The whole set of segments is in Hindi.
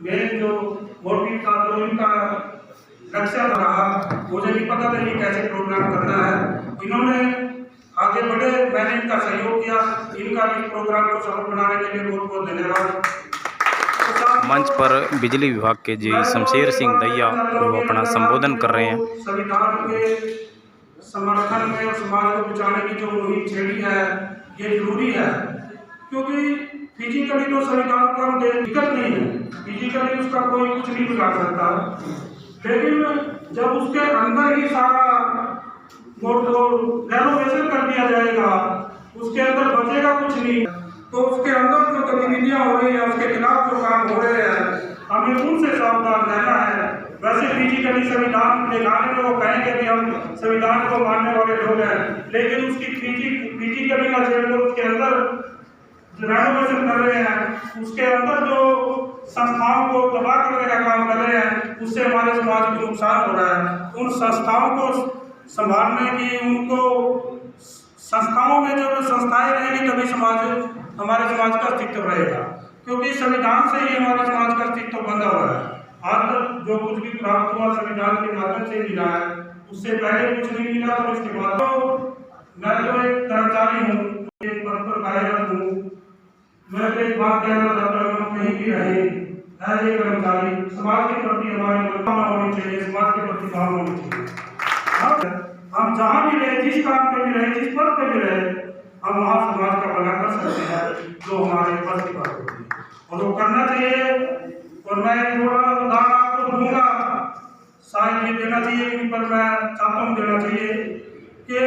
मेन जो मोटिव था, जो इनका लक्ष्य रहा, मुझे नहीं पता था ये कैसे प्रोग्राम करना है। इन्होंने आगे बढ़े, मैंने इनका सहयोग किया। इनका इस प्रोग्राम को सफल बनाने के लिए बहुत बहुत धन्यवाद। मंच पर बिजली विभाग के जी शमशेर सिंह दैया जो अपना संबोधन कर रहे हैं। संविधान के समर्थन में और समाज को बचाने की जो मुहिम छेड़ी है, ये जरूरी है, क्योंकि फिजिकली तो संविधान को हम दिक्कत नहीं है, फिजिकली उसका कोई कुछ नहीं बिगाड़ सकता, लेकिन जब उसके अंदर ही सारा रेनोवेशन कर दिया जाएगा, उसके अंदर बचेगा कुछ नहीं, तो उसके अंदर जो गतिविधियां हो रही है, उसके खिलाफ जो काम हो रहे हैं, हमें उनसे सावधान रहना है। वैसे फिजिकली संविधान दिखाने में वो कहेंगे कि हम संविधान को मानने वाले लोग हैं, लेकिन उसकी फिजिकली ना छेड़कर उसके अंदर रेनोवेशन कर रहे हैं, उसके अंदर जो संस्थाओं को तबाह करने का काम कर रहे हैं, उससे हमारे समाज को नुकसान हो रहा है। उन संस्थाओं को संभालने की, उनको संस्थाओं में जो संस्थाएं रहेंगी तभी हमारे समाज का अस्तित्व रहेगा, क्योंकि संविधान से ही हमारे समाज का अस्तित्व बंधा हुआ है। आज तक जो कुछ भी प्राप्त हुआ संविधान के माध्यम से मिला है, उससे पहले कुछ नहीं मिला और उसके बाद तो मैं तो एक कर्मचारी हूँ, एक पद पर कार्यरत हूँ। मैं तो एक बात कहना चाहता हूँ, कहीं भी रहे ऐसे कर्मचारी, समाज के प्रति हमारी भावना होनी चाहिए, समाज के प्रति भावना होनी चाहिए। हम जहाँ भी रहे, जिस काम पे भी रहे, जिस पद पे भी रहे, हम वहाँ समाज का भला कर सकते हैं, जो हमारे पद की बात होती है, और वो करना चाहिए। और मैं थोड़ा उदाहरण आपको दूंगा, शायद ये देना चाहिए कि, पर मैं चाहता हूँ देना चाहिए कि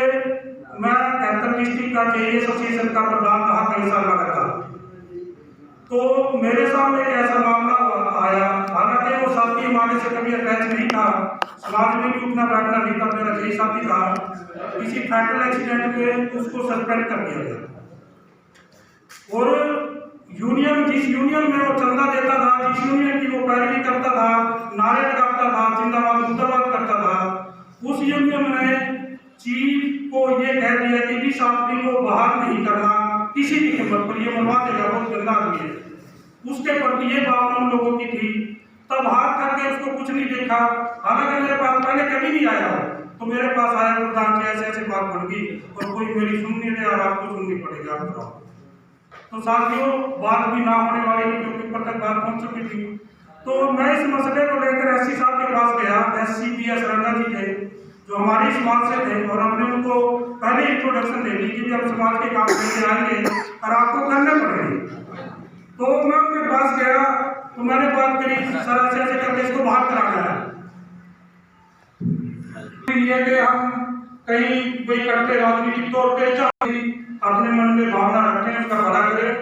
मैं कैथल डिस्ट्रिक्ट का चाहिए एसोसिएशन का प्रधान रहा कई साल लगातार। तो मेरे सामने एक ऐसा मामला आया, हालांकि वो साथी हमारे से कभी अटैच नहीं था, समाज में भी उठना बैठना नहीं था, मेरा यही साथी था। किसी फैटल एक्सीडेंट में उसको सस्पेंड कर दिया गया, और यूनियन, जिस यूनियन में वो चंदा देता था, जिस यूनियन की वो पैरवी करता था, नारे लगाता था, जिंदाबाद मुर्दाबाद करता था, उस यूनियन ने चीफ को ये कह दिया कि इस आदमी को बाहर नहीं करना किसी भी कीमत पर, ये मरवा देगा, बहुत गंदा आदमी है। उसके प्रति ये भावना उन लोगों की थी, तब हाथ करके उसको कुछ नहीं देखा। हालांकि मेरे पास पहले कभी नहीं आया हो, तो मेरे पास आया, प्रधान जी ऐसे ऐसे बात बन गई और कोई मेरी सुन नहीं रहा, और आपको सुननी पड़ेगी, आप बताओ। तो साथियों, बात भी ना होने वाली थी, क्योंकि पर तक बात पहुंच चुकी थी। तो मैं इस मसले को लेकर एससी साहब के पास गया, SCPS रंगा जी थे, जो हमारे समाज से थे, और हमने उनको पहले इंट्रोडक्शन दे दी कि हम समाज के काम करके आएंगे और आपको करने पड़ेंगे। तो मैं उनके पास गया, तो मैंने बात करी, सर ऐसे करके इसको बाहर कराना है, कि हम कहीं कोई करते राजनीतिक तौर पर अपने मन में भावना रखें, उसका भला करें।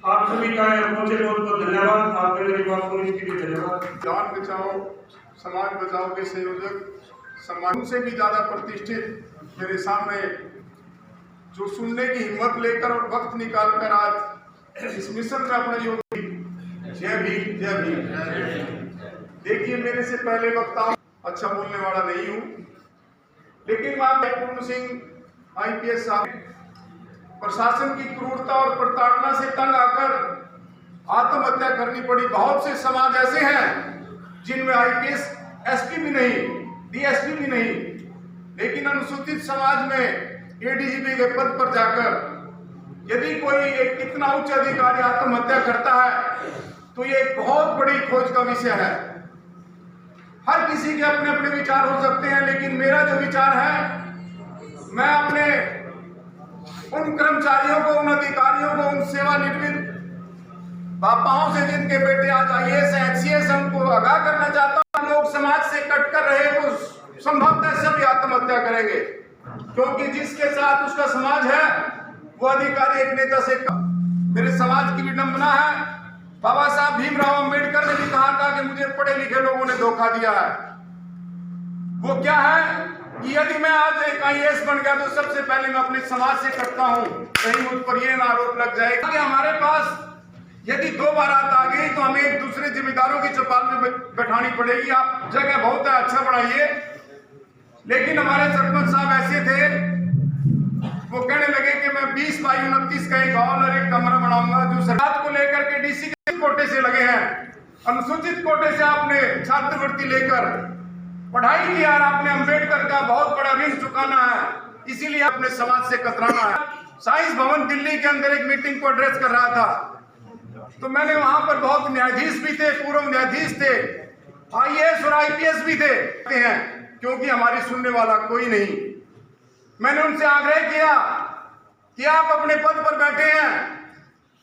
आप सभी का मुझे बहुत बहुत धन्यवाद, आपने मेरी बात सुनी इसके लिए धन्यवाद। जान बचाओ समाज बचाओ के संयोजक सम्मान से भी ज्यादा प्रतिष्ठित मेरे सामने जो सुनने की हिम्मत लेकर और वक्त निकाल कर आज इस मिशन में अपना योगदान। जय भीम, जय भीम। देखिए, मेरे से पहले वक्ताओं अच्छा बोलने वाला नहीं हूँ, लेकिन वहां पूर्ण सिंह IPS साहब प्रशासन की क्रूरता और प्रताड़ना से तंग आकर आत्महत्या करनी पड़ी। बहुत से समाज ऐसे हैं जिनमें IPS SP भी नहीं, DSP भी नहीं, लेकिन अनुसूचित समाज में ADGP के पद पर जाकर यदि कोई एक इतना उच्च अधिकारी आत्महत्या करता है तो ये एक बहुत बड़ी खोज का विषय है। हर किसी के अपने अपने विचार हो सकते हैं, लेकिन मेरा जो विचार है, मैं अपने उन कर्मचारियों को, उन अधिकारियों को, उन सेवानिवृत्त बापाओं से जिनके बेटे आज IAS HCS हैं, उनको आगाह करना चाहता हूं, लोग समाज से कटकर रहे तो संभवतः सभी आत्महत्या करेंगे, क्योंकि जिसके साथ उसका समाज है वो अधिकारी एक नेता से मेरे समाज की विडंबना है। बाबा साहब भीमराव अंबेडकर ने भी कहा था कि मुझे पढ़े लिखे लोगों ने धोखा दिया है। वो क्या है कि यदि मैं आज एक IAS बन गया तो सबसे पहले मैं अपने समाज से कटता हूं, कहीं मुझ पर यह आरोप लग जाएगा कि हमारे पास यदि 2 बारात आ गई तो हमें एक दूसरे जिम्मेदारों की चौपाल में बैठानी पड़ेगी। आप जगह बहुत है, अच्छा बनाइए। लेकिन हमारे सरपंच साहब ऐसे थे, वो कहने लगे कि मैं 20 बाई 29 का एक हॉल और एक कमरा बनाऊंगा, जो सरकार को लेकर के DC के कोटे से लगे हैं। अनुसूचित कोटे से आपने छात्रवृत्ति लेकर पढ़ाई की और आपने अंबेडकर का बहुत बड़ा ऋण चुकाना है, इसीलिए अपने समाज से कतराना है। साइंस भवन दिल्ली के अंदर एक मीटिंग को एड्रेस कर रहा था, तो मैंने वहां पर बहुत न्यायाधीश भी थे, पूर्व न्यायाधीश थे, IAS और IPS भी थे क्योंकि हमारी सुनने वाला कोई नहीं। मैंने उनसे आग्रह किया कि आप अपने पद पर बैठे हैं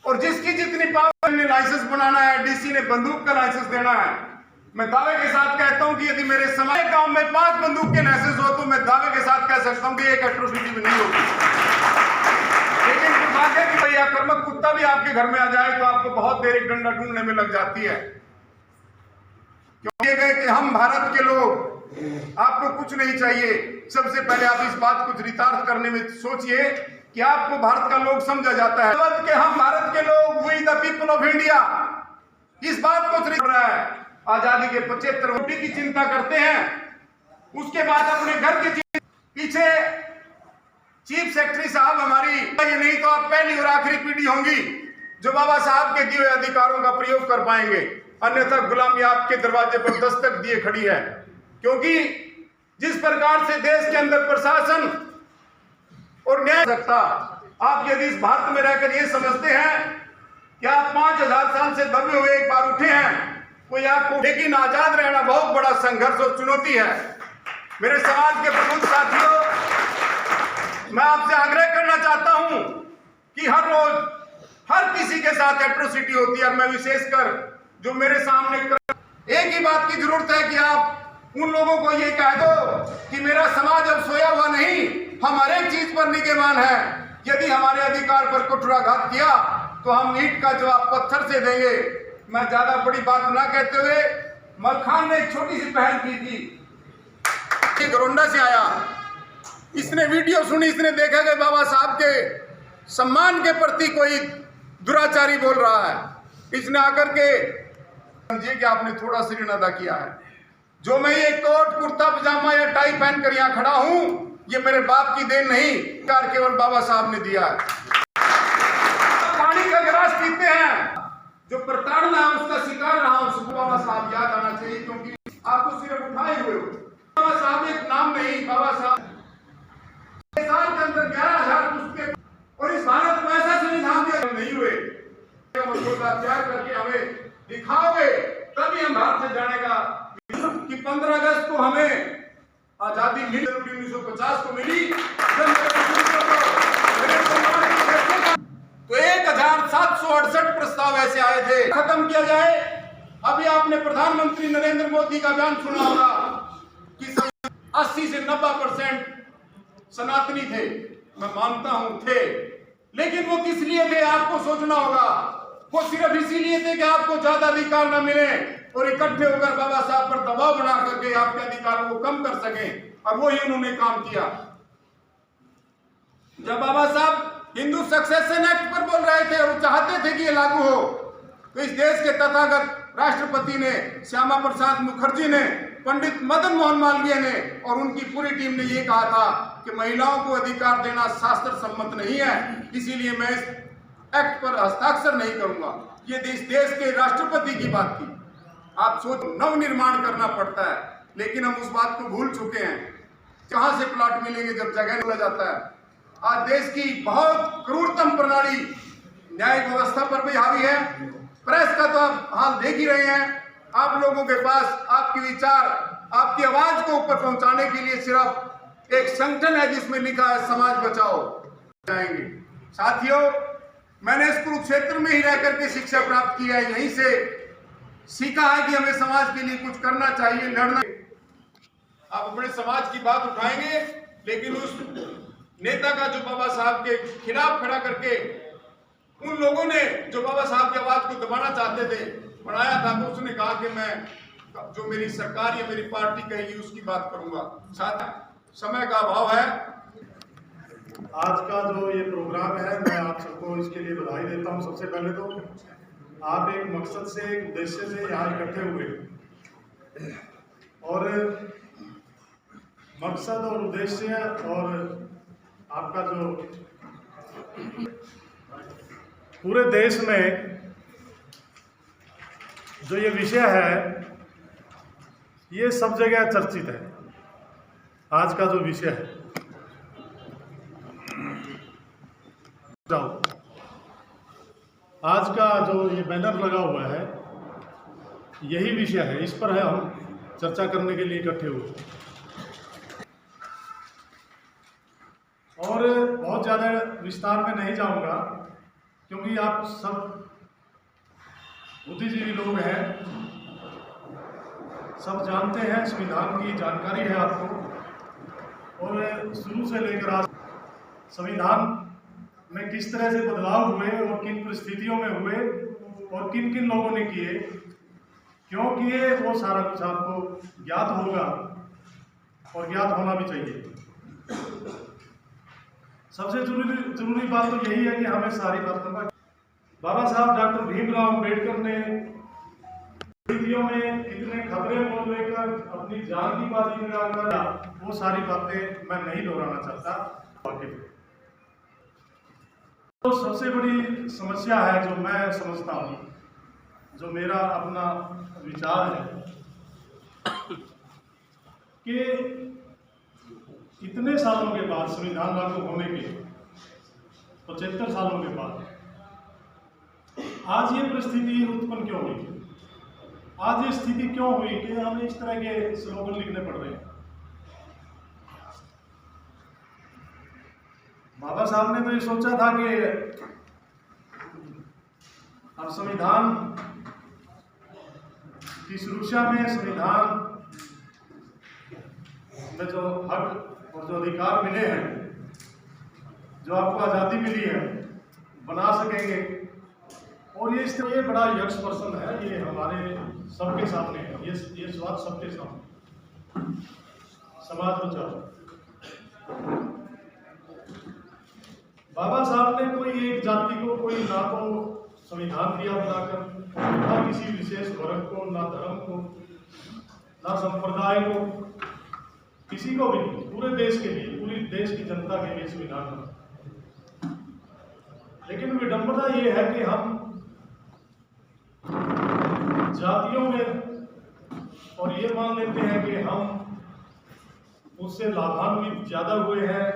और जिसकी जितनी पावर ने लाइसेंस बनाना है, DC ने बंदूक का लाइसेंस देना है। मैं दावे के साथ कहता हूं कि यदि मेरे समाज गांव में 5 बंदूक के लाइसेंस हो तो मैं दावे के साथ कह सकता हूं कि एक एट्रोसिटी भी नहीं होगी। लेकिन दुर्भाग्य की कोई आक्रामक कुत्ता भी आपके घर में आ जाए तो आपको बहुत देर एक डंडा ढूंढने में लग जाती है, क्योंकि गए कि हम भारत के लोग, आपको कुछ नहीं चाहिए। सबसे पहले आप इस बात को चरितार्थ करने में सोचिए कि आपको भारत का लोग समझा जाता है कि हम भारत के लोग, we the people of India, इस बात को चरितार्थ रहा है। आजादी के 75 रोटी की चिंता करते हैं, उसके बाद अपने घर के पीछे चीफ सेक्रेटरी साहब हमारी, ये नहीं तो आप पहली और आखिरी पीढ़ी होंगी जो बाबा साहब के दिए अधिकारों का प्रयोग कर पाएंगे, अन्यथा गुलामी आपके दरवाजे पर दस्तक दिए खड़ी है। क्योंकि जिस प्रकार से देश के अंदर प्रशासन और न्याय सकता, आप यदि इस भारत में रहकर ये समझते हैं कि आप 5000 साल से दबे हुए एक बार उठे हैं, कोई आपको, लेकिन आजाद रहना बहुत बड़ा संघर्ष और चुनौती है। मेरे समाज के प्रबुद्ध साथियों, मैं आपसे आग्रह करना चाहता हूं कि हर रोज हर किसी के साथ एट्रोसिटी होती है, और मैं विशेषकर जो मेरे सामने एक ही बात की जरूरत है कि आप उन लोगों को ये कह दो कि मेरा समाज अब सोया हुआ नहीं, हम हर एक चीज पर निगहबान है। यदि हमारे अधिकार पर कुठाराघात किया तो हम ईंट का जवाब पत्थर से देंगे। मैं ज्यादा बड़ी बात ना कहते हुए, मलखान ने एक छोटी सी पहल की थी, गोरंडा से आया, इसने वीडियो सुनी, इसने देखा कि बाबा साहब के सम्मान के प्रति कोई दुराचारी बोल रहा है, इसने आकर के समझिए कि आपने थोड़ा सा ऋण अदा किया है। जो मैं ये कोट कुर्ता पजामा या टाई पहन कर यहाँ खड़ा हूं, ये मेरे बाप की देन नहीं, कार केवल बाबा साहब ने दिया है। पानी का गिलास पीते हैं, जो प्रताड़ना है उसका शिकार रहा हूं, उसको बाबा साहब याद आना चाहिए, क्योंकि आपको सिर्फ उठाए हुए हो। बाबा साहब एक नाम नहीं, बाबा साहब साल के अंदर 11,000 पुस्तकें, और इस भारत में ऐसा संविधान दिया नहीं हुए। त्याग करके हमें दिखाओगे तभी हम भारत से जाने का कि 15 अगस्त को हमें आजादी मिली, 1950 को मिली, तो 1768 प्रस्ताव ऐसे आए थे खत्म किया जाए। अभी आपने प्रधानमंत्री नरेंद्र मोदी का बयान सुना होगा कि 80 से 90% सनातनी थे। मैं मानता हूं थे, लेकिन वो किस लिए थे आपको सोचना होगा। वो सिर्फ इसीलिए थे कि आपको ज्यादा अधिकार न मिले और इकट्ठे होकर बाबा साहब पर दबाव बना करके आपके अधिकारों को कम कर सकें, और वही उन्होंने काम किया। जब बाबा साहब हिंदू सक्सेशन एक्ट पर बोल रहे थे और चाहते थे कि ये लागू हो, तो इस देश के तथागत राष्ट्रपति ने, श्यामा प्रसाद मुखर्जी ने, पंडित मदन मोहन मालवीय ने और उनकी पूरी टीम ने ये कहा था कि महिलाओं को अधिकार देना शास्त्र सम्मत नहीं है, इसीलिए मैं इस एक्ट पर हस्ताक्षर नहीं करूंगा। ये इस देश के राष्ट्रपति की बात थी। आप सोच, नव निर्माण करना पड़ता है, लेकिन हम उस बात को भूल चुके हैं। कहां से प्लॉट मिलेंगे जब जगह बोला जाता है। आज देश की बहुत क्रूरतम प्रणाली न्यायिक व्यवस्था पर भी हावी है। प्रेस का तो आप हाल देख ही रहे हैं। आप लोगों के पास आपके विचार, आपकी आवाज को ऊपर पहुंचाने के लिए सिर्फ एक संगठन है जिसमें लिखा है समाज बचाओ जाएंगे। साथियों, मैंने इस कुरुक्षेत्र में ही रह करके शिक्षा प्राप्त की है, यहीं से सीखा है कि हमें समाज के लिए कुछ करना चाहिए, लड़ना। आप अपने समाज की बात उठाएंगे, लेकिन उस नेता का जो बाबा साहब के खिलाफ खड़ा करके उन लोगों ने जो बाबा साहब की आवाज को दबाना चाहते थे बनाया था, तो उसने कहा कि मैं जो मेरी सरकार या मेरी पार्टी कहेगी उसकी बात करूंगा। साथ समय का अभाव है। आज का जो ये प्रोग्राम है, मैं आप सबको इसके लिए बधाई देता हूं। सबसे पहले तो आप एक मकसद से, एक उद्देश्य से यहाँ इकट्ठे हुए, और मकसद और उद्देश्य और आपका जो पूरे देश में जो ये विषय है ये सब जगह चर्चित है। आज का जो विषय है, आज का जो ये बैनर लगा हुआ है यही विषय है, इस पर है हम चर्चा करने के लिए इकट्ठे हुए। और बहुत ज़्यादा विस्तार में नहीं जाऊंगा क्योंकि आप सब बुद्धिजीवी लोग हैं, सब जानते हैं, संविधान की जानकारी है आपको। और शुरू से लेकर आज संविधान में किस तरह से बदलाव हुए और किन परिस्थितियों में हुए और किन किन लोगों ने किए, क्यों किए, वो सारा कुछ आपको ज्ञात होगा और ज्ञात होना भी चाहिए। सबसे जरूरी बात तो यही है कि हमें सारी बातों का बाबा साहब डॉक्टर भीमराव अम्बेडकर ने स्थितियों में कितने खतरे मोल लेकर अपनी जान की बाजी लगाकर, वो सारी बातें मैं नहीं दोहराना चाहता। तो सबसे बड़ी समस्या है जो मैं समझता हूँ, जो मेरा अपना विचार है कि इतने सालों के बाद, संविधान लागू होने के 75 सालों के बाद आज ये परिस्थिति उत्पन्न क्यों हुई? आज ये स्थिति क्यों हुई कि हमें इस तरह के स्लोगन लिखने पड़ रहे हैं? बाबा साहब ने तो ये सोचा था कि अब संविधान की सुरक्षा में, संविधान में जो हक और जो अधिकार मिले हैं, जो आपको आज़ादी मिली है, बना सकेंगे। और ये बड़ा यक्ष पर्सन है, ये हमारे सबके सामने है, ये स्वाद सबके सामने। समाज बचाओ। बाबा साहब ने कोई एक जाति को कोई ना तो संविधान दिया बनाकर, ना किसी विशेष वर्ग को, ना धर्म को, ना संप्रदाय को, किसी को भी नहीं, पूरे देश के लिए, पूरी देश की जनता के लिए संविधान बना। लेकिन विडंबना ये है कि हम जातियों में और ये मान लेते हैं कि हम उससे लाभान्वित ज्यादा हुए हैं,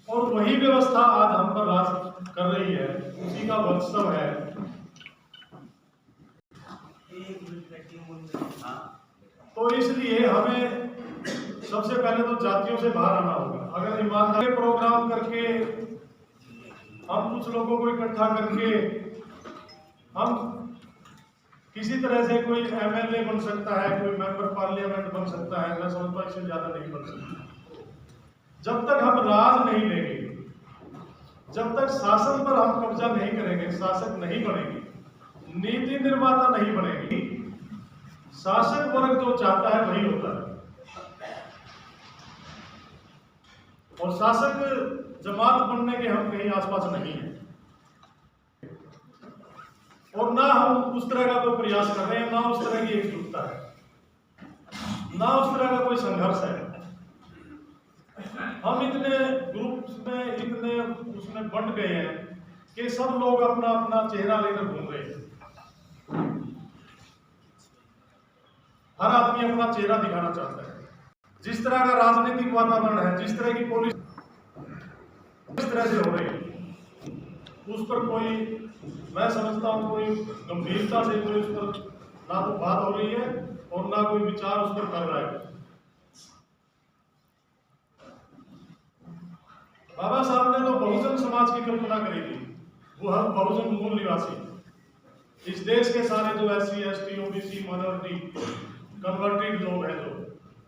और वही व्यवस्था आज हम पर राज कर रही है, उसी का वंशव है। तो इसलिए हमें सबसे पहले तो जातियों से बाहर आना होगा। अगर ईमानदारी प्रोग्राम करके हम कुछ लोगों को इकट्ठा करके हम किसी तरह से कोई एमएलए बन सकता है, कोई मेंबर पार्लियामेंट बन सकता है, मैं समझता हूं इससे ज्यादा नहीं बन सकता। जब तक हम राज नहीं लेंगे, जब तक शासन पर हम कब्जा नहीं करेंगे, शासक नहीं बनेंगे, नीति निर्माता नहीं बनेगी, शासक वर्ग जो चाहता है वही होता है। और शासक जमात बनने के हम कहीं आसपास नहीं है, और ना हम उस तरह का कोई प्रयास कर रहे हैं, ना उस तरह की एकजुटता है, ना उस तरह का कोई संघर्ष है। हम इतने ग्रुप में, इतने उसमें बंट गए हैं कि सब लोग अपना अपना चेहरा लेकर घूम रहे हैं। हर आदमी अपना चेहरा दिखाना चाहता है। जिस तरह का राजनीतिक वातावरण है, जिस तरह की पॉलिसी इस तरह से हो रही है, उस पर कोई, मैं समझता हूँ कोई गंभीरता से कोई उस पर ना तो बात हो रही है और ना कोई विचार उस पर कर रहा है। बाबा साहब ने तो बहुजन समाज की कल्पना करी थी। वो हर बहुजन मूल निवासी, इस देश के सारे जो SC, ST, OBC, minority, converted लोग हैं, जो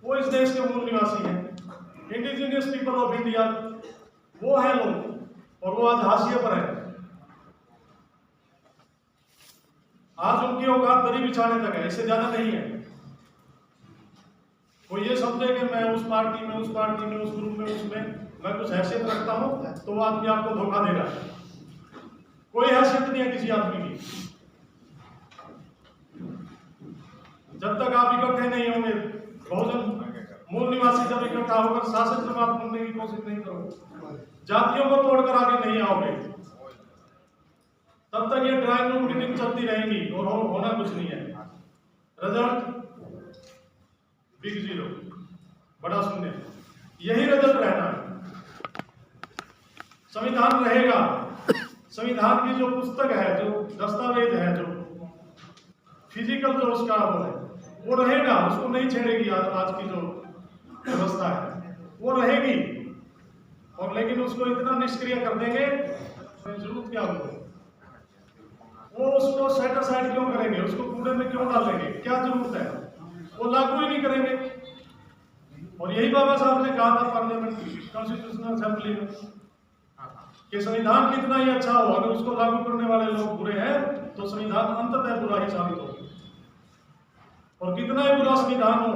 वो इस देश के मूल निवासी हैं। इंडिजिनियस पीपल ऑफ इंडिया वो है लोग, और वो आज हाशिए पर है। आज उनकी औकात दरी बिछाने तक है, इससे ज्यादा नहीं है। कोई ये समझे कि मैं उस पार्टी में, उस पार्टी में, उस ग्रुप में, उसमें मैं कुछ हैसियत रखता हूं, तो वो आदमी आपको धोखा दे रहा है। कोई हैसियत नहीं है किसी आदमी की। जब तक आप इकट्ठे नहीं होंगे, बहुजन मूल निवासी जब इकट्ठा होकर शासक जमात बनने की कोशिश नहीं करोगे, जातियों को तोड़कर आगे नहीं आओगे, तब तक ये ड्राइंग रूम मीटिंग चलती रहेंगी और होना कुछ नहीं है। रिजल्ट बिग जीरो, बड़ा शून्य, यही रिजल्ट रहना है। संविधान रहेगा, संविधान की जो पुस्तक है, जो दस्तावेज है, जो फिजिकल जो उसका वो रहेगा, उसको नहीं छेड़ेगी आज की जो व्यवस्था है वो रहेगी। और लेकिन उसको इतना निष्क्रिय कर देंगे, जरूरत क्या होगी, वो उसको सेट असाइड क्यों करेंगे, उसको कूड़े में क्यों डालेंगे, क्या जरूरत है, वो लागू ही नहीं करेंगे। और यही बाबा साहब ने कहा था पार्लियामेंट कॉन्स्टिट्यूशनल असेंबली में कि संविधान कितना ही अच्छा हो, अगर उसको लागू करने वाले लोग बुरे हैं तो संविधान अंततः बुरा ही साबित होगा। और कितना ही बुरा संविधान हो,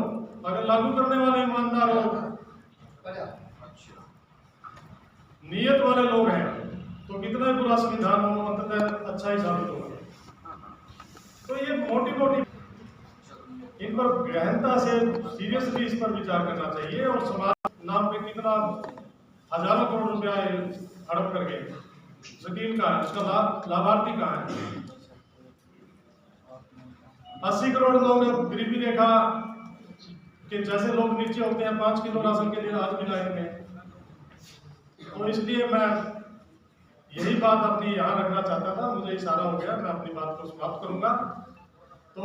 अगर लागू करने वाले ईमानदार हो, नियत वाले लोग हैं, तो कितना ही बुरा संविधान हो, अंततः अच्छा ही साबित होगा। तो ये मोटी मोटी इन पर गहनता से सीरियसली इस पर विचार करना चाहिए। और समाज नाम पे कितना हजारों करोड़ रुपया हड़प करके स्कीम का है, उसका लाभार्थी कहाँ है? 80 करोड़ लोग गरीबी रेखा के जैसे लोग नीचे होते हैं, 5 किलो राशन के लिए आज भी लाइन में। तो इसलिए मैं यही बात अपनी यहाँ रखना चाहता था, मुझे इशारा हो गया, मैं अपनी बात को समाप्त करूंगा। तो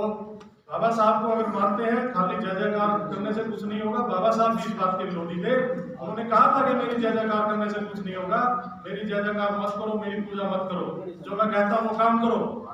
बाबा साहब को अगर मानते हैं, खाली जय जयकार करने से कुछ नहीं होगा। बाबा साहब भी इस बात के विरोधी थे, उन्होंने कहा था कि मेरी जय जयकार करने से कुछ नहीं होगा, मेरी जय जयकार मत करो, मेरी पूजा मत करो, जो मैं कहता हूँ वो काम करो।